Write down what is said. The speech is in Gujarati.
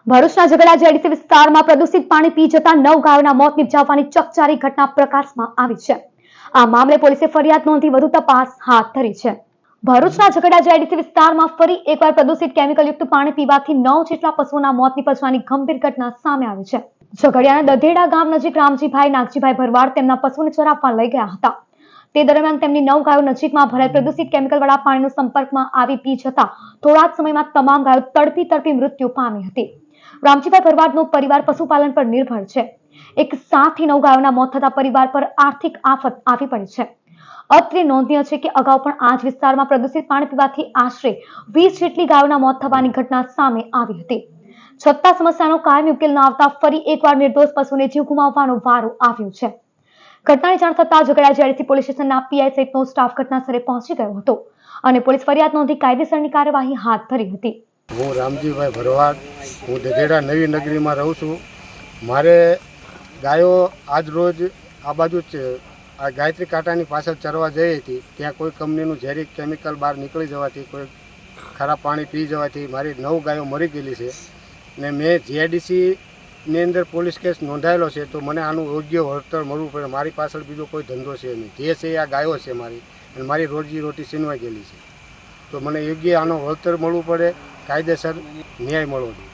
ભરૂચના ઝઘડા જેડીસી વિસ્તારમાં પ્રદૂષિત પાણી પી જતા 9 ગાયોના મોત નિપજાવવાની ચકચારી ઘટના પ્રકાશમાં આવી છે। આ મામલે પોલીસે ફરિયાદ નોંધી વધુ તપાસ હાથ ધરી છે। ભરૂચના ઝઘડા જેડીસી વિસ્તારમાં ફરી એકવાર પ્રદૂષિત કેમિકલયુક્ત પાણી પીવાથી 9 જેટલા પશુઓના મોત નિપજવાની ગંભીર ઘટના સામે આવી છે। ઝઘડિયાના દધેડા ગામ નજીક રામજીભાઈ નાગજીભાઈ ભરવાડ તેમના પશુને ચરાવવા લઈ ગયા હતા। તે દરમિયાન તેમની 9 ગાયો નજીકમાં ભરાયેલ પ્રદૂષિત કેમિકલવાળા પાણીના સંપર્કમાં આવી પી જતા થોડા જ સમયમાં તમામ ગાયો તડપી મૃત્યુ પામી હતી। રામજીભાઈ ભરવાડનો પરિવાર પશુપાલન પર નિર્ભર છે। એક સાથથી 9 ગાયોના મોત થતા પરિવાર પર આર્થિક આફત આવી પડી છે। અત્રે નોંધનીય છે કે અગાઉ પણ આ જ વિસ્તારમાં પ્રદૂષિત પાણી પીવાથી આશરે 20 જેટલી ગાયોના મોત થવાની ઘટના સામે આવી હતી। છતાં સમસ્યાનો કાયમી ઉકેલ ન આવતા ફરી એકવાર નિર્દોષ પશુને જીવ ગુમાવવાનો વારો આવ્યો છે। ઘટનાની જાણ થતાં ઝઘડા જેડીસી પોલીસ સ્ટેશનના પીઆઈ સહિતનો સ્ટાફ ઘટનાસ્થળે પહોંચી ગયો હતો અને પોલીસ ફરિયાદ નોંધી કાયદેસરની કાર્યવાહી હાથ ધરી હતી। હું રામજીભાઈ ભરવાડ, હું દધેડા નવી નગરીમાં રહું છું। મારે ગાયો આજ રોજ આ બાજુ આ ગાયત્રી કાંટાની પાછળ ચરવા જઈ હતી। ત્યાં કોઈ કંપનીનું ઝેરી કેમિકલ બહાર નીકળી જવાથી, કોઈ ખરાબ પાણી પી જવાથી મારી 9 ગાયો મરી ગયેલી છે ને મેં જેડીસીની અંદર પોલીસ કેસ નોંધાયેલો છે। તો મને આનું યોગ્ય વળતર મળવું પડે। મારી પાછળ બીજો કોઈ ધંધો છે નહીં, જે છે આ ગાયો છે મારી, અને મારી રોજી રોટી છીનવાઈ ગયેલી છે। તો મને યોગ્ય આનો વળતર મળવું પડે, કાયદેસર ન્યાય મળવો જોઈએ।